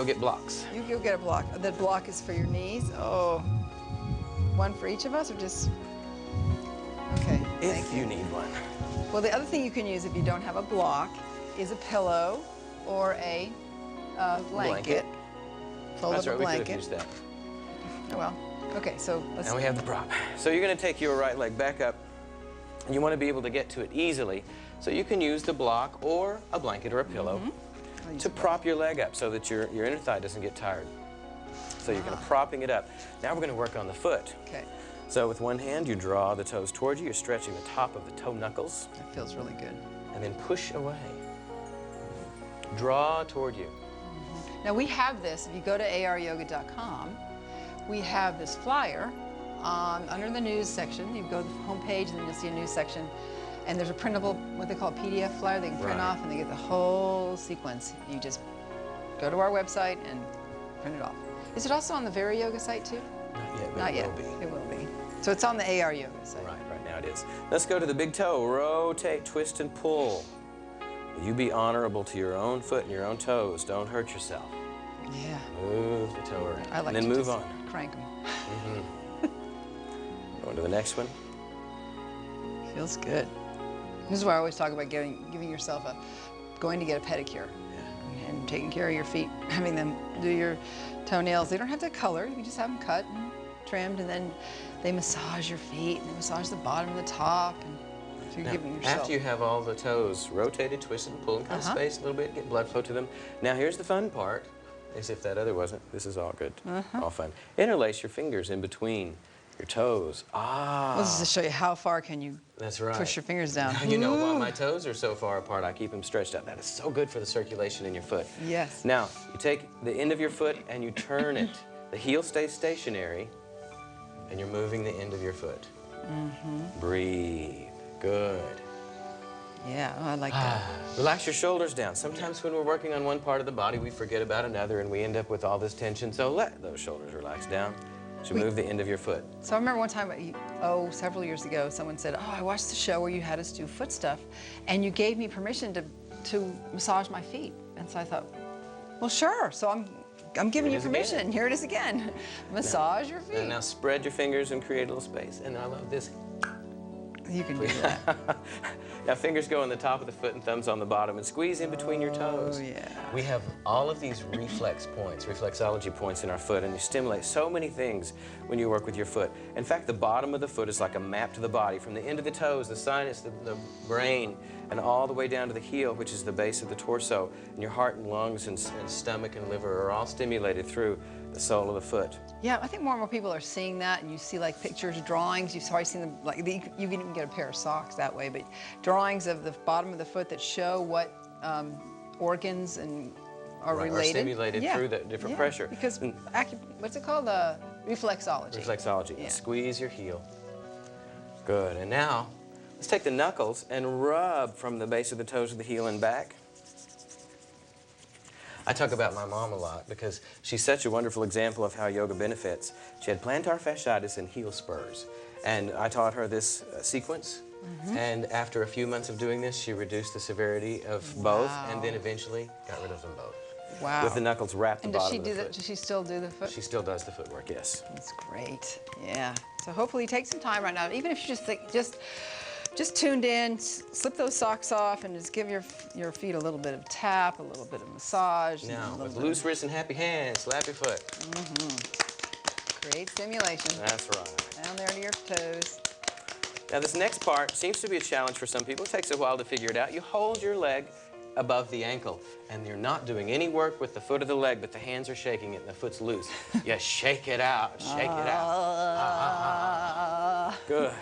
go get blocks. You go get a block. The block is for your knees. Oh, one for each of us, or just? Okay. If you need one. Well, the other thing you can use if you don't have a block is a pillow or a blanket. Fold up a blanket. We could have used that. Oh, well. Okay, so let's. Now we have the prop. So you're going to take your right leg back up, and you want to be able to get to it easily. So you can use the block or a blanket or a pillow to prop your leg up so that your inner thigh doesn't get tired. So you're going to propping it up. Now we're going to work on the foot. Okay. So with one hand, you draw the toes towards you. You're stretching the top of the toe knuckles. That feels really good. And then push away. Draw toward you. Now we have this, if you go to VariYoga.com, we have this flyer under the news section. You go to the home page and then you'll see a news section. And there's a printable, what they call a PDF flyer they can print off, and they get the whole sequence. You just go to our website and print it off. Is it also on the VariYoga site too? Not yet, Not but yet. it will be. It will be. So it's on the VariYoga site. Right now it is. Let's go to the big toe. Rotate, twist, and pull. You be honorable to your own foot and your own toes. Don't hurt yourself. Yeah. Move the toe around. I like and then to move just on. Crank them. Going to the next one. Feels good. This is why I always talk about giving yourself going to get a pedicure and taking care of your feet, having them do your toenails. They don't have to color. You can just have them cut and trimmed, and then they massage your feet and they massage the bottom and the top. And so you're giving yourself. After you have all the toes rotated, twisted, and pulled, and kind of space a little bit, get blood flow to them. Now here's the fun part, as if that other wasn't. This is all good, all fun. Interlace your fingers in between your toes. Well, this is to show you how far can you push your fingers down. You know why my toes are so far apart, I keep them stretched out. That is so good for the circulation in your foot. Yes. Now, you take the end of your foot and you turn it. The heel stays stationary, and you're moving the end of your foot. Breathe. Good. Yeah, I like that. Relax your shoulders down. Sometimes when we're working on one part of the body, we forget about another, and we end up with all this tension. So let those shoulders relax down. So move the end of your foot. So I remember one time, several years ago, someone said, "Oh, I watched the show where you had us do foot stuff, and you gave me permission to massage my feet." And so I thought, well, sure. So I'm giving you permission. Again. Here it is again. Massage your feet. And now spread your fingers and create a little space. And I love this. You can do that. Now fingers go on the top of the foot and thumbs on the bottom, and squeeze in between your toes. Oh, yeah. We have all of these reflex points, reflexology points in our foot, and you stimulate so many things when you work with your foot. In fact, the bottom of the foot is like a map to the body. From the end of the toes, the sinus, the brain, and all the way down to the heel, which is the base of the torso. And your heart and lungs and stomach and liver are all stimulated through the sole of the foot. Yeah, I think more and more people are seeing that, and you see like pictures, drawings. You've probably seen them, like you can even get a pair of socks that way, but drawings of the bottom of the foot that show what organs are related. Are stimulated through the different pressure. Because what's it called? Reflexology. Reflexology. Yeah. Squeeze your heel. Good. And now, let's take the knuckles and rub from the base of the toes to the heel and back. I talk about my mom a lot because she's such a wonderful example of how yoga benefits. She had plantar fasciitis and heel spurs. And I taught her this sequence. And after a few months of doing this, she reduced the severity of both, and then eventually got rid of them both. Wow. With the knuckles wrapped the bottom of the foot. Does she still do the foot? She still does the footwork, yes. That's great. Yeah. So hopefully take some time right now, even if you just tuned in, slip those socks off and just give your feet a little bit of tap, a little bit of massage. Now, with loose wrists and happy hands, slap your foot. Create stimulation. That's right. Down there to your toes. Now, this next part seems to be a challenge for some people. It takes a while to figure it out. You hold your leg above the ankle, and you're not doing any work with the foot of the leg, but the hands are shaking it and the foot's loose. You shake it out, shake it out. Good.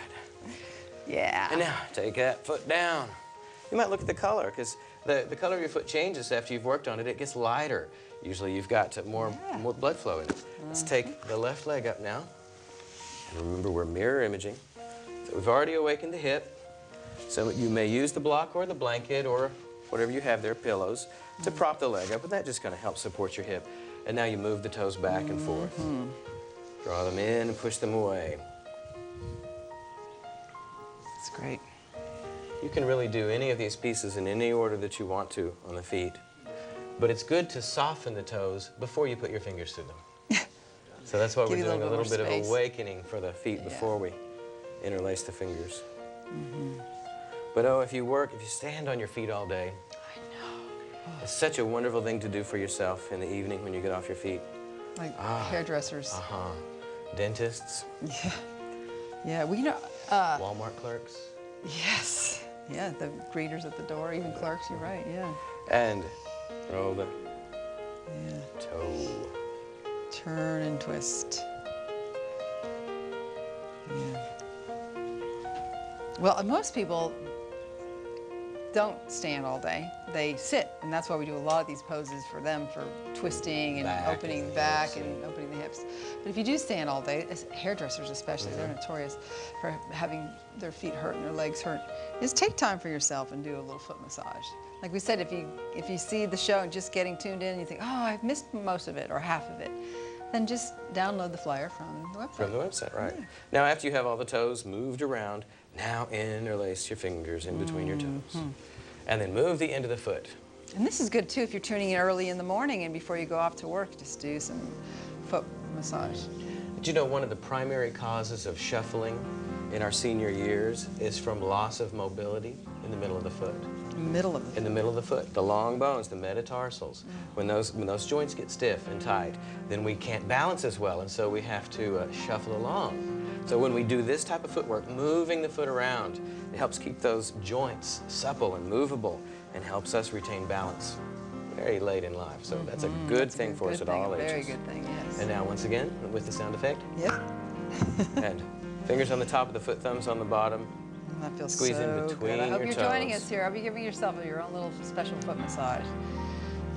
Yeah. And now, take that foot down. You might look at the color, because the color of your foot changes after you've worked on it. It gets lighter. Usually you've got more blood flow in it. Let's take the left leg up now. And remember, we're mirror imaging. So we've already awakened the hip. So you may use the block or the blanket or whatever you have there, pillows, to prop the leg up, and that just kind of helps support your hip. And now you move the toes back and forth. Draw them in and push them away. That's great. You can really do any of these pieces in any order that you want to on the feet. but it's good to soften the toes before you put your fingers through them. So that's why we're Give you doing a little bit of space. awakening for the feet Yeah. before we interlace the fingers. But oh, if you stand on your feet all day, I know. it's such a wonderful thing to do for yourself in the evening when you get off your feet. Like hairdressers. Dentists, Yeah. Yeah, well, you know, Walmart clerks, yes. Yeah, the greeters at the door, even clerks, you're right, yeah. and roll the Yeah. toe. Turn and twist. Yeah. Well, most people don't stand all day. They sit, and that's why we do a lot of these poses for them, for twisting and Back opening and the back hips and opening the hips. But if you do stand all day, hairdressers especially, they're notorious for having their feet hurt and their legs hurt, is take time for yourself and do a little foot massage. Like we said, if you see the show and just getting tuned in and you think, oh, I've missed most of it or half of it, then just download the flyer from the website. From the website, right. Yeah. Now, after you have all the toes moved around, now interlace your fingers in between your toes. And then move the end of the foot. And this is good too if you're tuning in early in the morning and before you go off to work, just do some foot massage. Did you know one of the primary causes of shuffling in our senior years is from loss of mobility in the middle of the foot? Middle of the In the middle of the foot, the long bones, the metatarsals. When those joints get stiff and tight, then we can't balance as well, and so we have to shuffle along. So when we do this type of footwork, moving the foot around, it helps keep those joints supple and movable and helps us retain balance very late in life. So that's a good thing for us at all ages. Very good thing, yes. And now once again, with the sound effect, Yep. and fingers on the top of the foot, thumbs on the bottom. That feels Squeeze in so between good. I hope your you're joining toes. us here. I'll be giving yourself your own little special foot massage.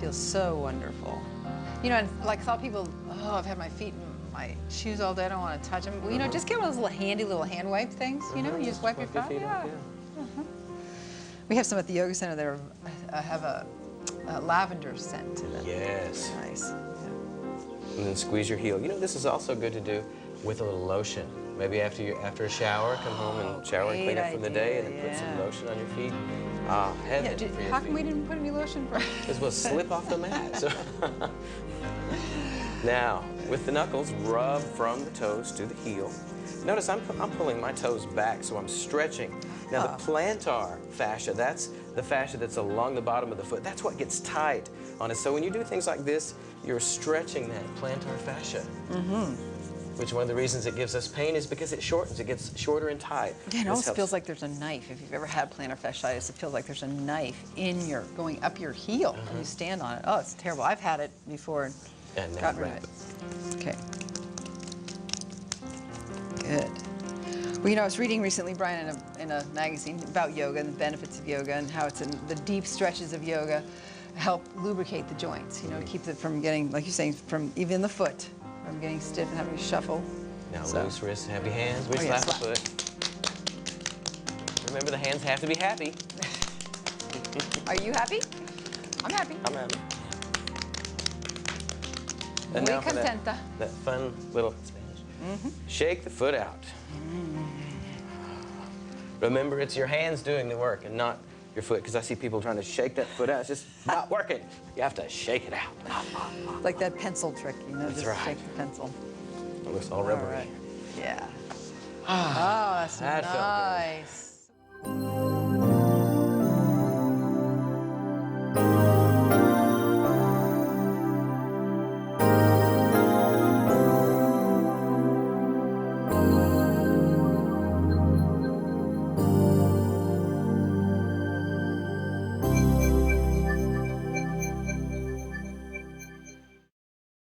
Feels so wonderful. You know, and like some people, oh, I've had my feet in my shoes all day. I don't want to touch them. Well, you know, just get one of those little handy little hand wipe things. You know, you just wipe your feet. off, We have some at the yoga center that have a lavender scent to them. Yes. Nice. Yeah. And then squeeze your heel. You know, this is also good to do with a little lotion. Maybe after a shower, come home and shower and clean up from the day, and then put some lotion on your feet. Heaven for your How come we feet. didn't put any lotion for? This will slip off the mat. So now, with the knuckles, rub from the toes to the heel. Notice I'm pulling my toes back, so I'm stretching. Now the plantar fascia, that's the fascia that's along the bottom of the foot. That's what gets tight on it. So when you do things like this, you're stretching that plantar fascia. Which one of the reasons it gives us pain is because it shortens. It gets shorter and tight. Yeah, it This almost helps. feels like there's a knife. If you've ever had plantar fasciitis, it feels like there's a knife going up your heel when you stand on it. Oh, it's terrible. I've had it before and now gotten rid wrap of it. Okay. Good. Well, you know, I was reading recently, Bryan, in a magazine about yoga and the benefits of yoga and how it's in the deep stretches of yoga help lubricate the joints, you know, to keep it from getting, like you're saying, from even the foot, from getting stiff and having to shuffle. Now So- loose wrists, happy hands. We yeah, slap the slap. foot. Remember, the hands have to be happy. Are you happy? I'm happy. I'm happy. And Muy now for contenta. that fun little Spanish. Shake the foot out. Remember, it's your hands doing the work and not your foot, because I see people trying to shake that foot out. It's just not working. You have to shake it out. Like that pencil trick, you know, That's just right. shake the pencil. It looks all All rubbery. right. Yeah. Oh, that's That felt good. nice.